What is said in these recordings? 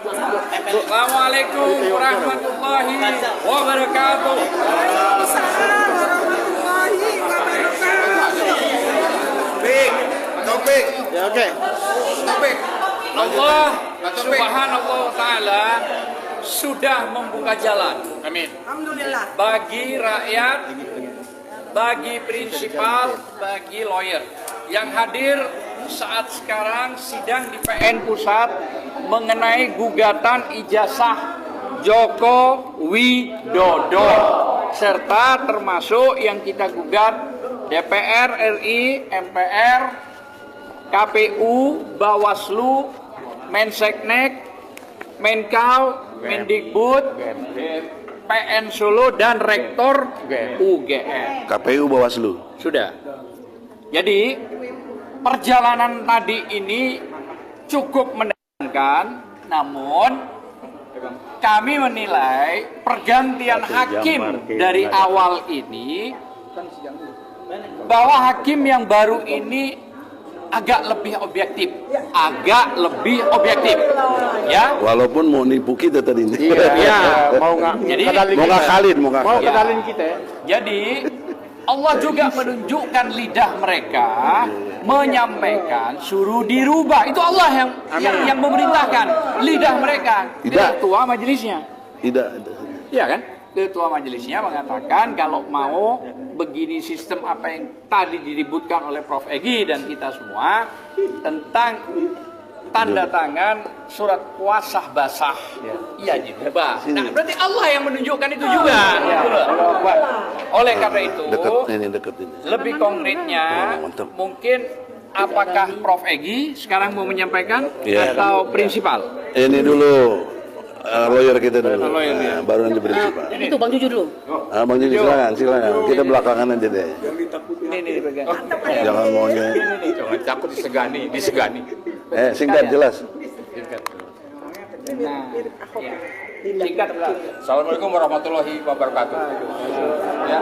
Assalamualaikum warahmatullahi wabarakatuh. Waalaikumsalam warahmatullahi wabarakatuh. Topik. Ya, oke. Topik. Allah subhanahu wa ta'ala sudah membuka jalan. Amin. Alhamdulillah. Bagi rakyat, bagi prinsipal, bagi lawyer yang hadir saat sekarang sidang di PN Pusat mengenai gugatan ijazah Joko Widodo serta termasuk yang kita gugat DPR RI, MPR, KPU, Bawaslu, Menseknek, Menkau, Mendikbud, PN Solo dan Rektor UGM. KPU Bawaslu. Sudah. Jadi perjalanan tadi ini cukup menenangkan, namun kami menilai pergantian hakim dari awal ini bahwa hakim yang baru ini agak lebih objektif, ya. Walaupun mau nipu kita tadi. Iya, mau nggak? Jadi Mau kenalin kita. Jadi Allah juga menunjukkan lidah mereka menyampaikan suruh dirubah. Itu Allah yang memerintahkan lidah mereka. Tidak. Ketua majelisnya. Tidak. Iya kan? Ketua majelisnya mengatakan kalau mau begini sistem apa yang tadi diributkan oleh Prof. Egi dan kita semua tentang tanda tangan surat kuasa basah, iya dirubah. Nah, berarti Allah yang menunjukkan itu juga. Oleh karena itu, Dekat ini. lebih konkretnya mungkin apakah Prof. Egi sekarang mau menyampaikan atau prinsipal? Ini dulu lawyer kita dulu. Nah, baru nanti prinsipal. Itu Bang Jujur dulu. Bang Jujur silakan. Kita belakangan aja deh. Ini dipegang. Jangan maunya. Jangan takut disegani. Singkat jelas. Nah, ya. Singkat lah. Assalamualaikum warahmatullahi wabarakatuh. Ya,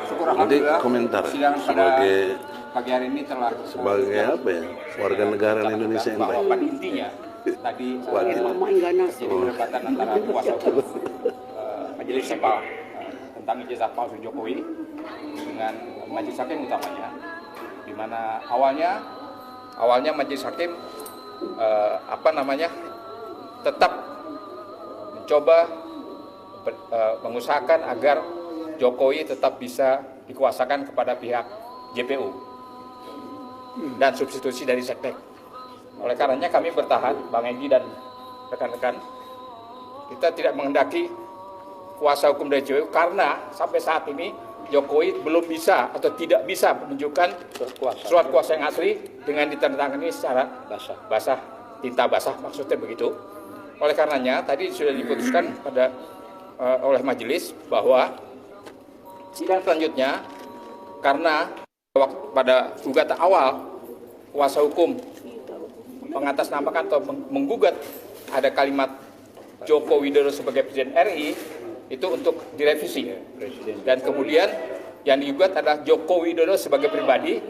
syukur Nanti alhamdulillah. komentar Sidang pada sebagai pagi hari ini telah sebagai apa ya? Warga negara Indonesia yang bahwa baik. pada intinya tadi Mama Inggana. terjadi perdebatan antara kuasa hukum majelis Sepal tentang ijazah palsu Jokowi dengan majelis hakim utamanya, di mana awalnya majelis hakim tetap mencoba mengusahakan agar Jokowi tetap bisa dikuasakan kepada pihak JPU dan substitusi dari Seknek. Oleh karenanya kami bertahan, Bang Egi dan rekan-rekan, kita tidak menghendaki kuasa hukum dari JPU karena sampai saat ini Jokowi belum bisa atau tidak bisa menunjukkan surat kuasa yang asli dengan ditandatangani secara basah, tinta basah, maksudnya begitu. Oleh karenanya tadi sudah diputuskan oleh majelis bahwa sidang selanjutnya karena pada gugatan awal kuasa hukum mengatasnamakan atau menggugat ada kalimat Joko Widodo sebagai Presiden RI itu untuk direvisi, dan kemudian yang digugat adalah Joko Widodo sebagai pribadi,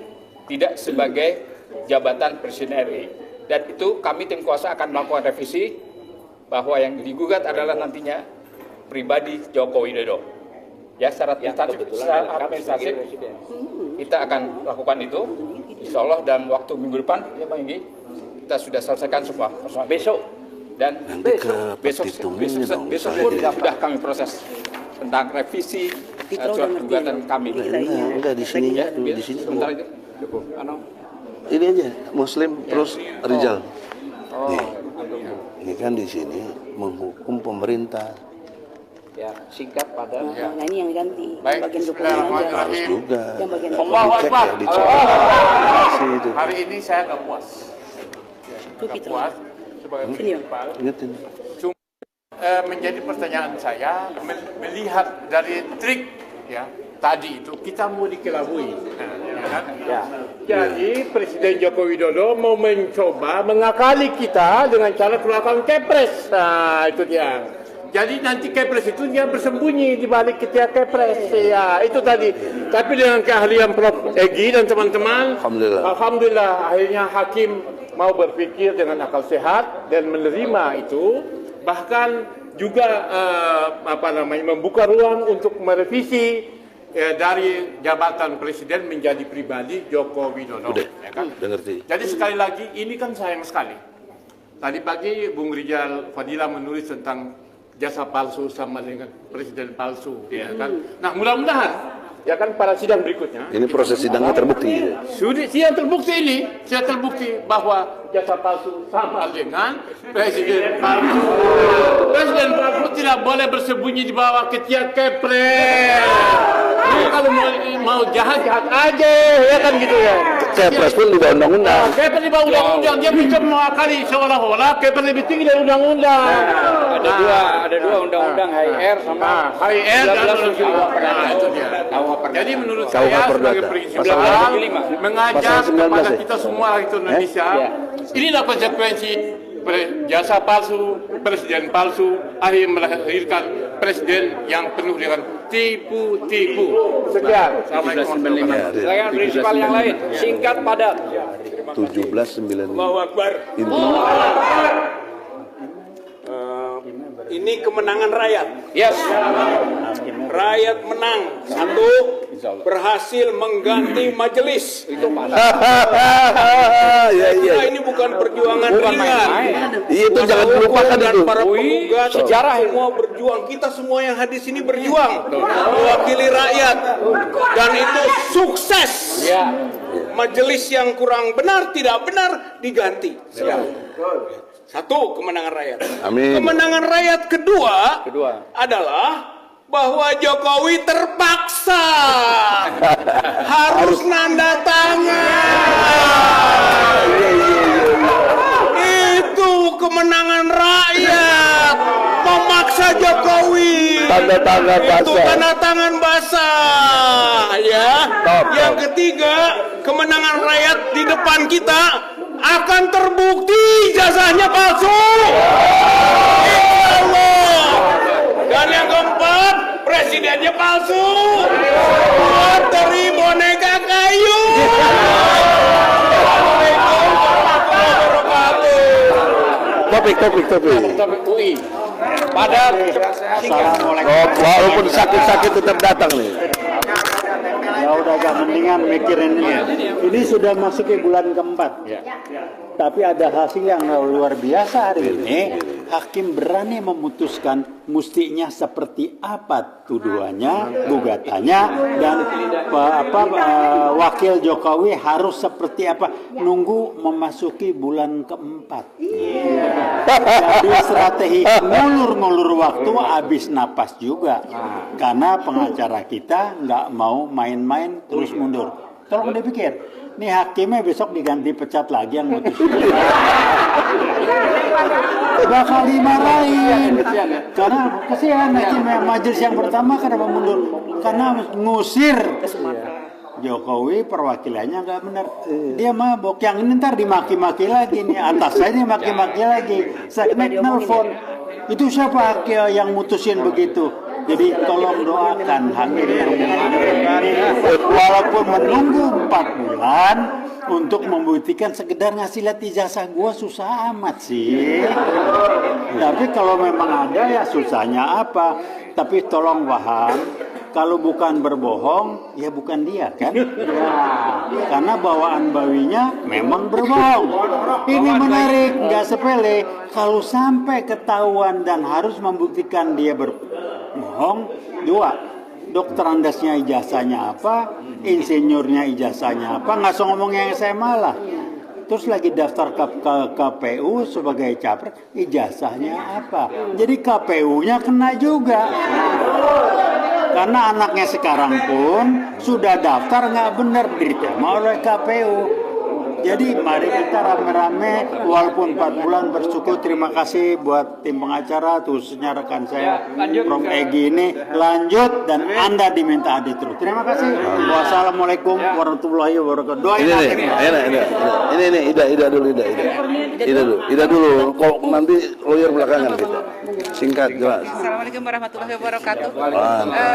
tidak sebagai jabatan Presiden RI, dan itu kami tim kuasa akan melakukan revisi bahwa yang digugat adalah nantinya pribadi Joko Widodo. Ya, secara administratif kita akan lakukan itu, insya Allah dalam waktu minggu depan ya Bang Egi, kita sudah selesaikan semua besok, dan besok pun sudah kami proses tentang revisi surat gugatan kami. Enggak di sini ya, dulu di sini. Sebentar itu. Ini aja Muslim terus Rizal. Oh, Ini kan di sini menghukum pemerintah. ya, singkat pada. Nah ini yang ganti. Baik, Bagian Jokowi aja. Harus juga. Yang bagian Allahu Dicek Akbar. ya, dicek. Itu. Hari ini saya nggak puas. Itu Fitro. Puas sebagai Sini, Om. prinsipal. Ingetin. Menjadi pertanyaan saya melihat dari trik ya tadi itu kita mau dikelabui, ya kan? Jadi Presiden Joko Widodo mau mencoba mengakali kita dengan cara keluarkan kepres. Nah itu dia. Jadi nanti kepres itu dia bersembunyi di balik ketiak kepres. Ya itu tadi. Tapi dengan keahlian Prof. Egi dan teman-teman, Alhamdulillah. Alhamdulillah akhirnya hakim mau berpikir dengan akal sehat dan menerima itu, bahkan juga membuka ruang untuk merevisi dari jabatan presiden menjadi pribadi Joko Widodo. Ya kan? Udah ngerti. Jadi sekali lagi ini kan sayang sekali. Tadi pagi Bung Rijal Fadila menulis tentang jasa palsu sama dengan presiden palsu, ya kan? Nah mudah-mudahan ya kan pada sidang berikutnya. Ini proses sidangnya terbukti. Sudah sudah terbukti bahwa jasa palsu sama dengan presiden palsu. Presiden palsu tidak boleh bersembunyi di bawah ketiak kepres. Kalau mau jahat aja, ya kan gitu ya. Kepres pun di bawah undang-undang. Kepres di bawah undang-undang, dia bisa mengakali seolah-olah Kepres lebih tinggi dari undang-undang. Ada dua undang-undang HIR sama HIR dan itu dia. Jadi menurut saya sebagai prinsip mengajak kepada kita semua rakyat Indonesia, inilah konsekuensi jasa palsu, presiden palsu, akhirnya melahirkan presiden yang penuh dengan tipu-tipu. Sekian. Assalamualaikum warahmatullahi wabarakatuh. silakan prinsipal yang lain, singkat padat. 17.9. Allahu Akbar. Ini kemenangan rakyat. Yes. Rakyat menang. Satu, berhasil mengganti majelis. Iya. Nah, ini bukan perjuangan ringan. Itu jangan lupakan Dan itu. para penggugat sejarah semua berjuang. Kita semua yang hadir sini berjuang mewakili rakyat. Dan itu sukses. Majelis yang kurang benar, tidak benar diganti. Satu, kemenangan rakyat. Amin. Kemenangan rakyat kedua adalah bahwa Jokowi terpaksa harus nanda tangan. Itu kemenangan rakyat. Memaksa Jokowi. Tanda tangan basah. Itu tanda tangan basah. Ya. Yang ketiga, kemenangan rakyat di depan kita akan terbukti jasanya palsu. Insya Allah. Dan yang keempat, presidennya palsu. Buat dari boneka kayu. Assalamualaikum warahmatullahi wabarakatuh. Topik. UI. Padat. Walaupun sakit-sakit tetap datang nih. Ya udah agak mendingan mikirin ini. Ini sudah masuk ke bulan keempat. Tapi ada hasil yang luar biasa hari ini. Hakim berani memutuskan mestinya seperti apa tuduhannya, gugatannya, dan wakil Jokowi harus seperti apa. Nunggu memasuki bulan keempat. Jadi strategi ngulur-ngulur waktu habis napas juga. Karena pengacara kita nggak mau main-main terus mundur. Tolong dipikir, nih hakimnya besok diganti pecat lagi yang mutusin. Bakal dimarahin. Karena kesian hakimnya majelis yang pertama kenapa mundur? Karena ngusir Jokowi perwakilannya nggak benar. Dia mabok. Yang ini ntar dimaki-maki lagi nih. Atas saya dimaki-maki lagi. Saya nelfon. Itu siapa yang mutusin begitu? Jadi tolong doakan hakim yang walaupun menunggu 4 bulan untuk membuktikan sekedar ngasih lihat ijazah gua susah amat sih. Tapi kalau memang ada ya susahnya apa? Tapi tolong paham, kalau bukan berbohong ya bukan dia kan? Karena bawaan bawinya memang berbohong. Ini menarik, nggak sepele. Kalau sampai ketahuan dan harus membuktikan dia berbohong, dua, dokter andasnya ijazahnya apa, insinyurnya ijazahnya apa, nggak usah ngomong yang SMA lah. Terus lagi daftar ke KPU sebagai capres, ijazahnya apa? Jadi KPU-nya kena juga. Karena anaknya sekarang pun sudah daftar nggak benar diterima oleh KPU. Jadi mari kita rame-rame walaupun 4 bulan bersyukur. Terima kasih buat tim pengacara khususnya rekan saya Prof. Egy ini lanjut dan Anda diminta adil terus. Terima kasih. Wassalamualaikum warahmatullahi wabarakatuh. Doain Ini Ida dulu. Kok nanti lawyer belakangan kita. Singkat jelas. Assalamualaikum warahmatullahi wabarakatuh.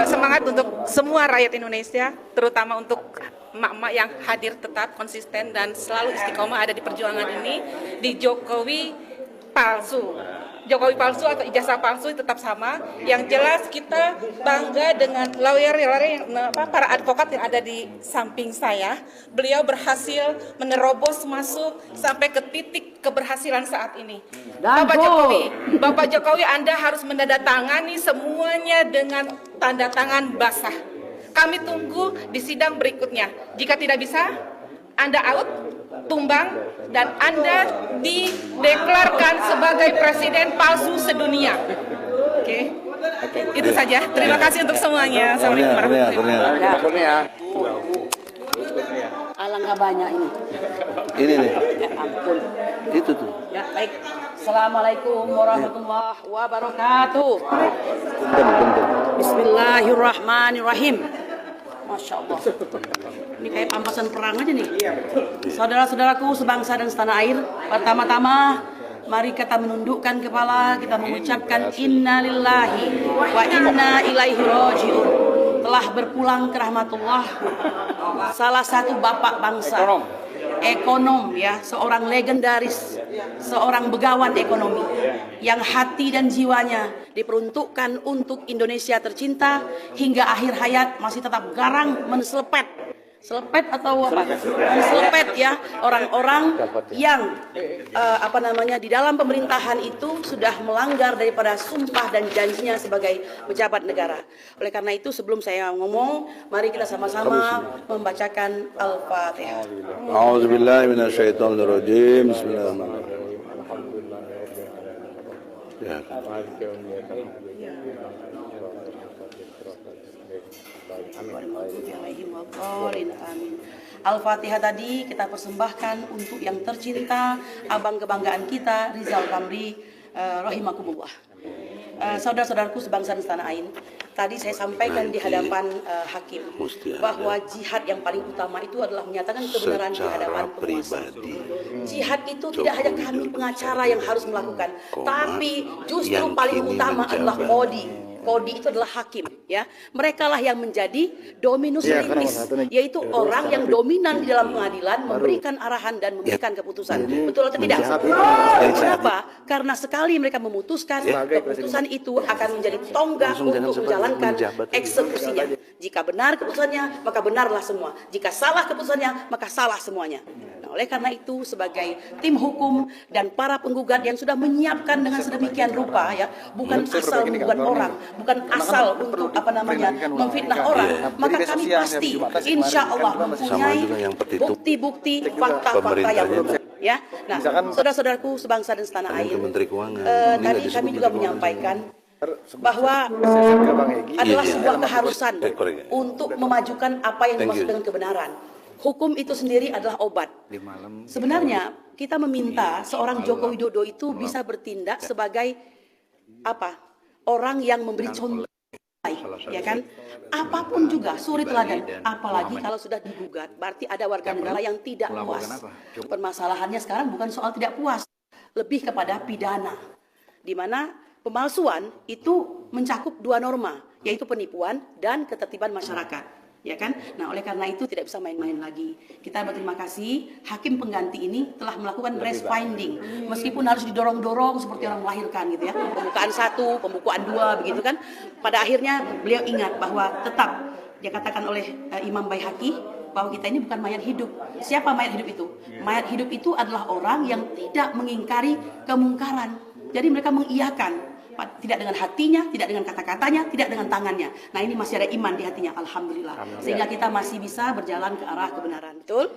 Semangat untuk semua rakyat Indonesia, terutama untuk emak-emak yang hadir tetap konsisten dan selalu istiqomah ada di perjuangan ini, di Jokowi palsu. Jokowi palsu atau ijazah palsu tetap sama. Yang jelas kita bangga dengan lawyer para advokat yang ada di samping saya. Beliau berhasil menerobos masuk sampai ke titik keberhasilan saat ini. Bapak Jokowi, Anda harus menandatangani semuanya dengan tanda tangan basah. Kami tunggu di sidang berikutnya. Jika tidak bisa, Anda out, tumbang, dan Anda dideklarkan sebagai presiden palsu sedunia. Oke. Itu saja. Terima kasih untuk semuanya. Assalamualaikum warahmatullahi wabarakatuh. Alangkah banyak ini. Ini nih. Ya ampun. Itu tuh. Ya baik. Assalamualaikum warahmatullahi wabarakatuh. Bismillahirrahmanirrahim. Masya Allah. Ini kayak pampasan perang aja nih. Saudara-saudaraku sebangsa dan setanah air, pertama-tama mari kita menundukkan kepala, kita mengucapkan innalillahi wa inna ilaihi rajiun. Telah berpulang ke rahmatullah salah satu bapak bangsa, ekonom ya, seorang legendaris, seorang begawan ekonomi yang hati dan jiwanya diperuntukkan untuk Indonesia tercinta hingga akhir hayat masih tetap garang menselepet atau apa? Menselepet ya orang-orang yang di dalam pemerintahan itu sudah melanggar daripada sumpah dan janjinya sebagai pejabat negara. Oleh karena itu sebelum saya ngomong, mari kita sama-sama membacakan Al-Fatihah. A'udzubillahi minasyaitonirrajim. Bismillahirrahmanirrahim. Ya. Al-Fatihah tadi kita persembahkan untuk yang tercinta, abang kebanggaan kita, Rizal Ramli, rahimakumullah. Saudara-saudaraku sebangsa dan setanah air, tadi saya sampaikan di hadapan hakim bahwa jihad yang paling utama itu adalah menyatakan kebenaran di hadapan penguasa. Jihad itu tidak hanya kami pengacara yang harus melakukan, tapi justru paling utama adalah kodi. Kodi itu adalah hakim, ya. Mereka lah yang menjadi dominus litis, yaitu orang yang dominan di dalam pengadilan, memberikan arahan dan memberikan keputusan. Betul atau tidak? Kenapa? Karena sekali mereka memutuskan, keputusan itu akan menjadi tonggak untuk menjalankan eksekusinya. Jika benar keputusannya, maka benarlah semua. Jika salah keputusannya, maka salah semuanya. Nah, oleh karena itu, sebagai tim hukum dan para penggugat yang sudah menyiapkan dengan sedemikian rupa, ya, bukan asal menggugat orang, bukan asal untuk memfitnah orang, maka kami pasti insya Allah mempunyai bukti-bukti fakta-fakta yang benar. Ya, nah, saudara-saudaraku sebangsa dan setanah air, tadi kami juga menyampaikan bahwa adalah sebuah keharusan untuk memajukan apa yang dimaksud dengan kebenaran. Hukum itu sendiri adalah obat. Sebenarnya kita meminta seorang Joko Widodo itu bisa bertindak sebagai orang yang memberi contoh, ya kan? Apapun juga suri teladan, apalagi kalau sudah digugat, berarti ada warga negara yang tidak puas. Permasalahannya sekarang bukan soal tidak puas, lebih kepada pidana, di mana pemalsuan itu mencakup dua norma, yaitu penipuan dan ketertiban masyarakat. Ya kan? Nah, oleh karena itu tidak bisa main-main lagi. Kita berterima kasih hakim pengganti ini telah melakukan breast finding, meskipun harus didorong-dorong seperti orang melahirkan gitu ya. Pembukaan 1, pembukaan 2 begitu kan. Pada akhirnya beliau ingat bahwa tetap dia katakan oleh Imam Baihaqi bahwa kita ini bukan mayat hidup. Siapa mayat hidup itu? Mayat hidup itu adalah orang yang tidak mengingkari kemungkaran. Jadi mereka mengiyakan, tidak dengan hatinya, tidak dengan kata-katanya, tidak dengan tangannya. Nah, ini masih ada iman di hatinya, alhamdulillah. Sehingga kita masih bisa berjalan ke arah kebenaran. Betul?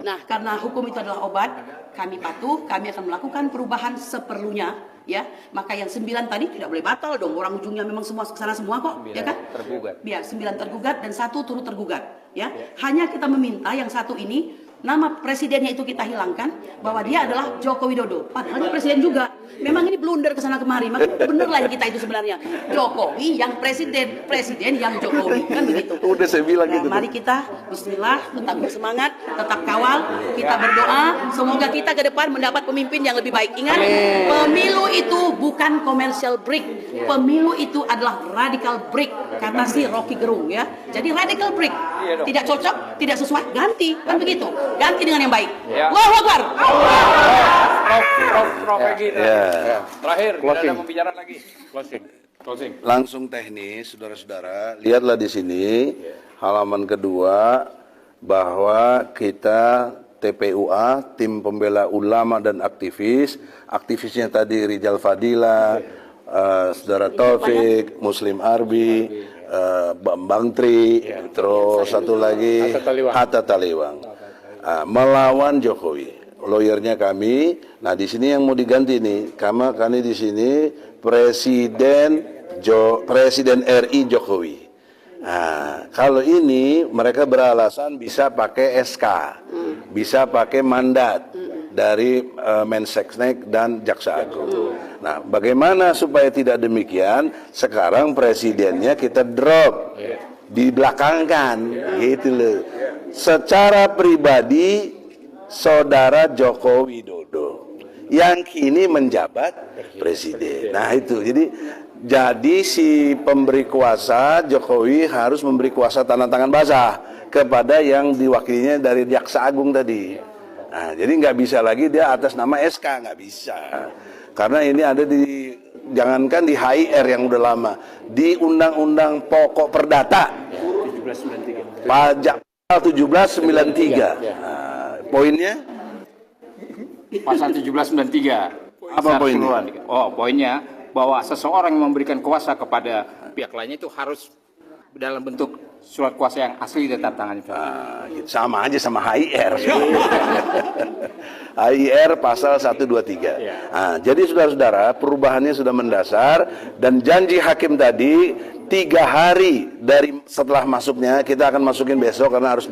Nah, karena hukum itu adalah obat, kami patuh, kami akan melakukan perubahan seperlunya, ya. Maka yang 9 tadi tidak boleh batal dong. Orang ujungnya memang semua kesana semua kok, ya kan? Tergugat. Biar 9 tergugat dan 1 turut tergugat, ya. Hanya kita meminta yang 1 ini nama presidennya itu kita hilangkan, bahwa dia adalah Joko Widodo. Padahal dia presiden juga. Memang ini blunder kesana kemari. Maka bener lah kita itu sebenarnya. Jokowi yang presiden, presiden yang Jokowi, kan begitu. Udah saya bilang gitu. Mari kita bismillah, tetap bersemangat, tetap kawal, kita berdoa semoga kita ke depan mendapat pemimpin yang lebih baik. Ingat, pemilu itu bukan bukan commercial break. Pemilu itu adalah radical break, kata si Rocky Gerung ya. Jadi radical break, tidak cocok, tidak sesuai, ganti, kan begitu. Ganti dengan yang baik. Allahu Akbar. Prof Egi, terakhir, tidak ada pembicaraan lagi. Closing. Langsung teknis, saudara-saudara. Lihatlah di sini halaman kedua bahwa kita TPUA, Tim Pembela Ulama dan Aktivis, aktivisnya tadi Rijal Fadila, Saudara Taufik, Muslim Arbi, Bambang Tri, terus satu lagi Hatta Taliwang, melawan Jokowi. Lawyernya kami. Nah di sini yang mau diganti nih, kami di sini Presiden RI Jokowi. Nah, kalau ini mereka beralasan bisa pakai SK, bisa pakai mandat dari Mensesnek dan Jaksa Agung. Nah, bagaimana supaya tidak demikian? Sekarang presidennya kita drop, dibelakangkan, gitu loh. Secara pribadi, Saudara Joko Widodo yang kini menjabat presiden. Nah itu, jadi si pemberi kuasa Jokowi harus memberi kuasa tanda tangan basah kepada yang diwakilinya dari Jaksa Agung tadi. Nah, jadi nggak bisa lagi dia atas nama SK, nggak bisa. Karena ini ada jangankan di HIR yang udah lama, di Undang-Undang Pokok Perdata, pajak 1793. Nah, poinnya? Pasal 1793. Apa poinnya? Oh, poinnya bahwa seseorang yang memberikan kuasa kepada pihak lainnya itu harus dalam bentuk surat kuasa yang asli dan tanda tangan. Sama aja sama HIR. HIR pasal 123. Nah, jadi saudara-saudara, perubahannya sudah mendasar dan janji hakim tadi 3 hari dari setelah masuknya, kita akan masukin besok karena harus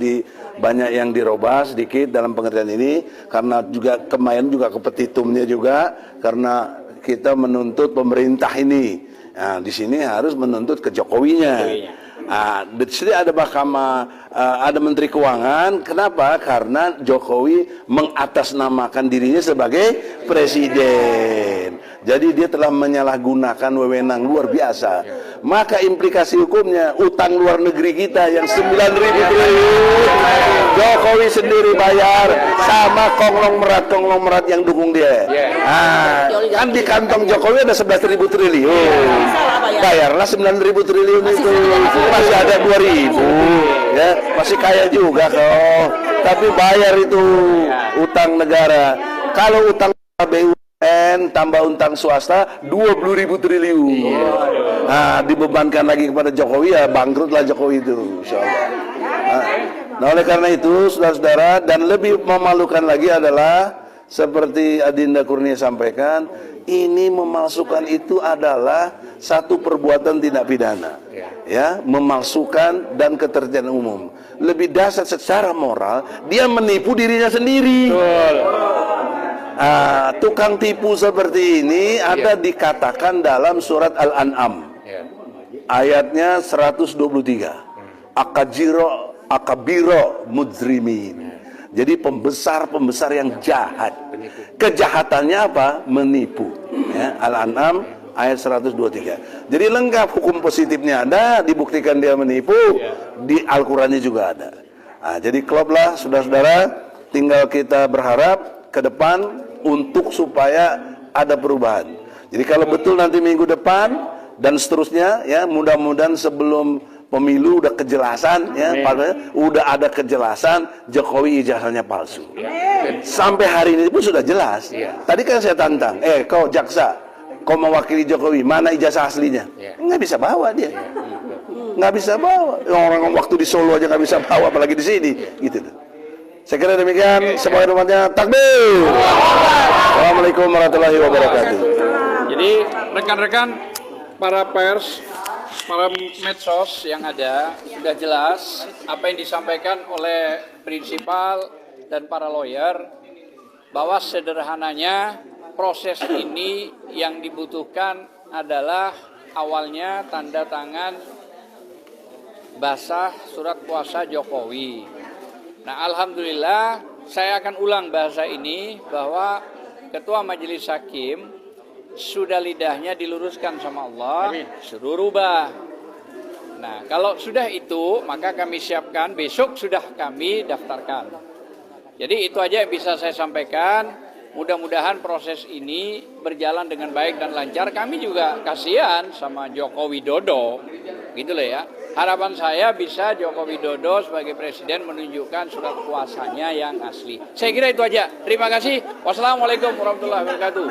banyak yang dirubah sedikit dalam pengertian ini, karena juga kemarin juga ke petitumnya juga, karena kita menuntut pemerintah ini. Nah, di sini harus menuntut ke Jokowinya. Nah, di sini ada ada Menteri Keuangan. Kenapa? Karena Jokowi mengatasnamakan dirinya sebagai presiden. Jadi dia telah menyalahgunakan wewenang luar biasa. Maka implikasi hukumnya, utang luar negeri kita yang 9.000 triliun Jokowi sendiri bayar sama konglomerat yang dukung dia. Nah, kan di kantong Jokowi ada 11.000 triliun. Bayarlah 9.000 triliun itu. Masih ada 2.000. Ya, masih kaya juga kok. Tapi bayar itu utang negara. Kalau utang BUMN tambah utang swasta 20.000 triliun. Nah, dibebankan lagi kepada Jokowi, ya bangkrutlah Jokowi itu, insyaallah. Nah, oleh karena itu, saudara-saudara, dan lebih memalukan lagi adalah seperti Adinda Kurnia sampaikan, ini memalsukan itu adalah satu perbuatan tindak pidana, ya, memalsukan dan ketertiban umum. Lebih dasar secara moral, dia menipu dirinya sendiri. Tukang tipu seperti ini ada dikatakan dalam surat Al-An'am, ayatnya 123. Akabiro mujrimin. Jadi pembesar yang jahat. Kejahatannya apa? Menipu. Ya, Al-An'am ayat 123. Jadi lengkap, hukum positifnya ada, dibuktikan dia menipu, di Al-Qur'annya juga ada. Nah, jadi kloplah saudara-saudara, tinggal kita berharap ke depan untuk supaya ada perubahan. Jadi kalau betul nanti minggu depan dan seterusnya, ya mudah-mudahan sebelum pemilu udah kejelasan, ya, udah ada kejelasan Jokowi ijazahnya palsu. Sampai hari ini pun sudah jelas. Tadi kan saya tantang, kau jaksa, kau mewakili Jokowi, mana ijazah aslinya? Nggak bisa bawa dia, nggak bisa bawa. Orang waktu di Solo aja nggak bisa bawa, apalagi di sini, gitu. Saya kira demikian. Semoga umatnya takbir. Assalamualaikum warahmatullahi wabarakatuh. Jadi rekan-rekan para pers, para medsos yang ada, sudah jelas apa yang disampaikan oleh prinsipal dan para lawyer, bahwa sederhananya proses ini yang dibutuhkan adalah awalnya tanda tangan basah surat kuasa Jokowi. Nah, alhamdulillah saya akan ulang bahasa ini, bahwa Ketua Majelis Hakim sudah lidahnya diluruskan sama Allah, suruh rubah. Nah, kalau sudah itu, maka kami siapkan, besok sudah kami daftarkan. Jadi itu aja yang bisa saya sampaikan. Mudah-mudahan proses ini berjalan dengan baik dan lancar. Kami juga kasihan sama Joko Widodo, gitu loh ya. Harapan saya bisa Joko Widodo sebagai presiden menunjukkan surat kuasanya yang asli. Saya kira itu aja. Terima kasih. Wassalamualaikum warahmatullahi wabarakatuh.